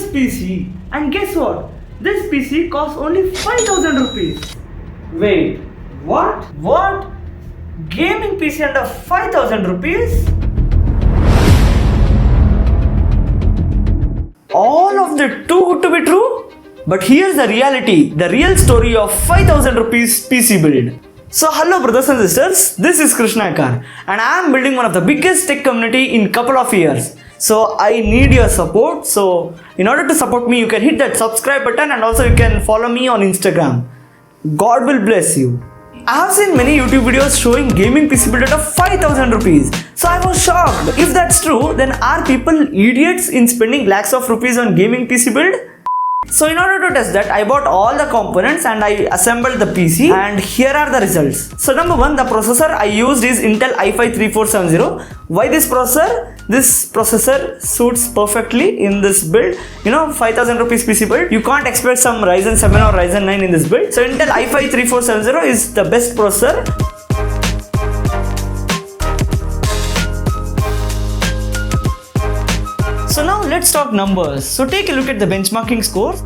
PC. And guess what? This PC costs only 5,000 rupees. Wait, what? What? Gaming PC under 5,000 rupees? All of that too good to be true? But here's the reality, the real story of 5,000 rupees PC build. So hello brothers and sisters, this is Khatarnak and I am building one of the biggest tech community in couple of years. So I need your support. So in order to support me, you can hit that subscribe button and also you can follow me on Instagram. God will bless you. I have seen many YouTube videos showing gaming PC build of 5,000 rupees. So I was shocked. If that's true, then are people idiots in spending lakhs of rupees on gaming PC build? So in order to test that, I bought all the components and I assembled the PC, and here are the results. So number one, the processor I used is Intel i5-3470. Why this processor? This processor suits perfectly in this build. 5,000 rupees PC build. You can't expect some Ryzen 7 or Ryzen 9 in this build. So Intel i5-3470 is the best processor. So now let's talk numbers. So take a look at the benchmarking scores.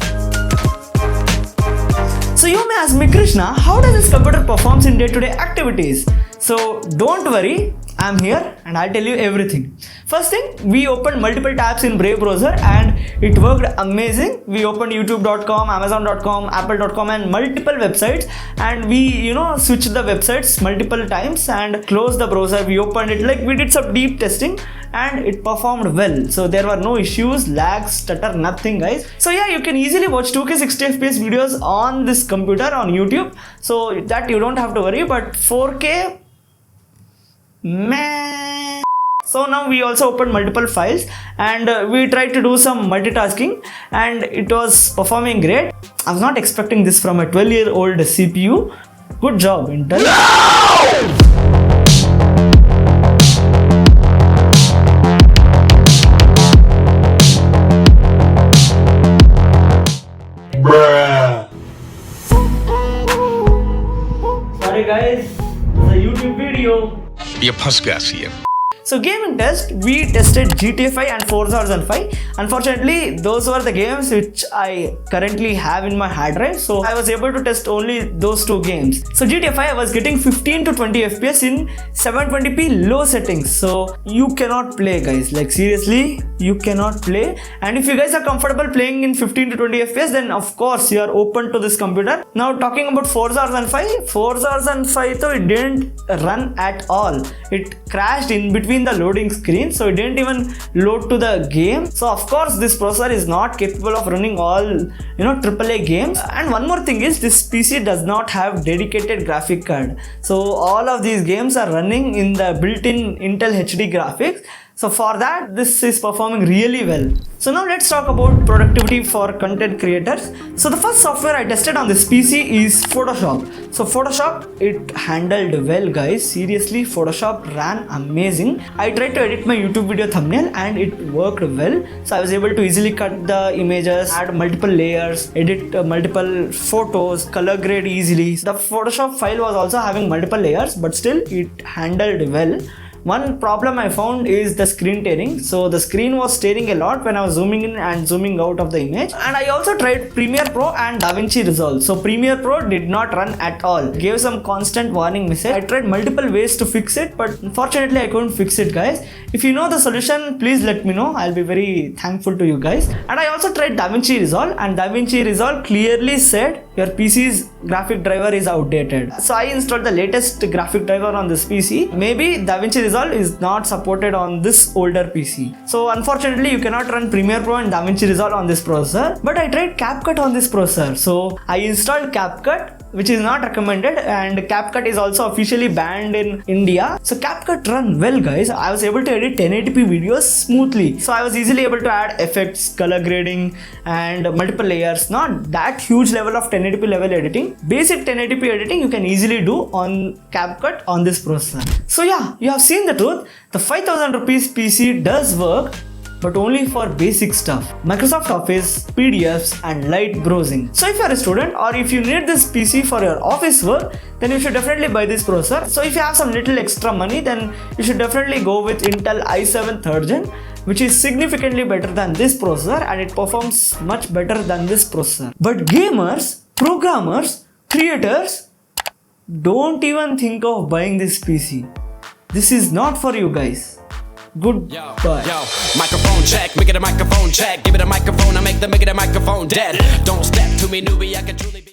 So you may ask me, Krishna, how does this computer performs in day-to-day activities? So don't worry, I'm here and I'll tell you everything. First thing, we opened multiple tabs in Brave browser and it worked amazing. We opened youtube.com, amazon.com, apple.com and multiple websites, and we switched the websites multiple times and closed the browser. We opened it, like we did some deep testing and it performed well. So there were no issues, lag, stutter, nothing guys. So yeah, you can easily watch 2K 60 FPS videos on this computer on YouTube. So that you don't have to worry, but 4K, meh. So now we also opened multiple files and we tried to do some multitasking and it was performing great. I was not expecting this from a 12-year-old CPU. Good job, Intel. Sorry guys, it's a YouTube video. So gaming test, we tested GTA 5 and Forza Horizon 5. Unfortunately, those were the games which I currently have in my hard drive. So I was able to test only those two games. So GTA 5 I was getting 15 to 20 FPS in 720p low settings. So you cannot play guys, like seriously, you cannot play. And if you guys are comfortable playing in 15 to 20 FPS, then of course you are open to this computer. Now talking about Forza Horizon 5, Forza Horizon 5 though it didn't run at all. It crashed in between the loading screen, so it didn't even load to the game. So of course this processor is not capable of running all AAA games. And one more thing is, this PC does not have dedicated graphic card, so all of these games are running in the built-in Intel HD graphics. So for that, this is performing really well. So now let's talk about productivity for content creators. So the first software I tested on this PC is Photoshop. So Photoshop, it handled well guys. Seriously, Photoshop ran amazing. I tried to edit my YouTube video thumbnail and it worked well. So I was able to easily cut the images, add multiple layers, edit multiple photos, color grade easily. The Photoshop file was also having multiple layers, but still it handled well. One problem I found is the screen tearing. So the screen was tearing a lot when I was zooming in and zooming out of the image. And I also tried Premiere Pro and DaVinci Resolve. So Premiere Pro did not run at all. Gave some constant warning message. I tried multiple ways to fix it, but unfortunately I couldn't fix it guys. If you know the solution, please let me know. I'll be very thankful to you guys. And I also tried DaVinci Resolve, and DaVinci Resolve clearly said your PC's graphic driver is outdated. So I installed the latest graphic driver on this PC. Maybe DaVinci Resolve is not supported on this older PC. So unfortunately you cannot run Premiere Pro and DaVinci Resolve on this processor. But I tried CapCut on this processor. So I installed CapCut, which is not recommended, and CapCut is also officially banned in India. So CapCut run well guys. I was able to edit 1080p videos smoothly. So I was easily able to add effects, color grading and multiple layers. Not that huge level of 1080p level editing. Basic 1080p editing you can easily do on CapCut on this processor. So yeah, you have seen the truth. The 5,000 rupees PC does work. but only for basic stuff. Microsoft Office, PDFs and light browsing. So if you are a student or if you need this PC for your office work, then you should definitely buy this processor. So if you have some little extra money, then you should definitely go with Intel i7 3rd Gen, which is significantly better than this processor and it performs much better than this processor. But gamers, programmers, creators, don't even think of buying this PC. This is not for you guys. Goodbye. Yo, microphone check, make it a microphone check. Give it a microphone, I make it a microphone dead. Don't step to me, newbie, I can truly be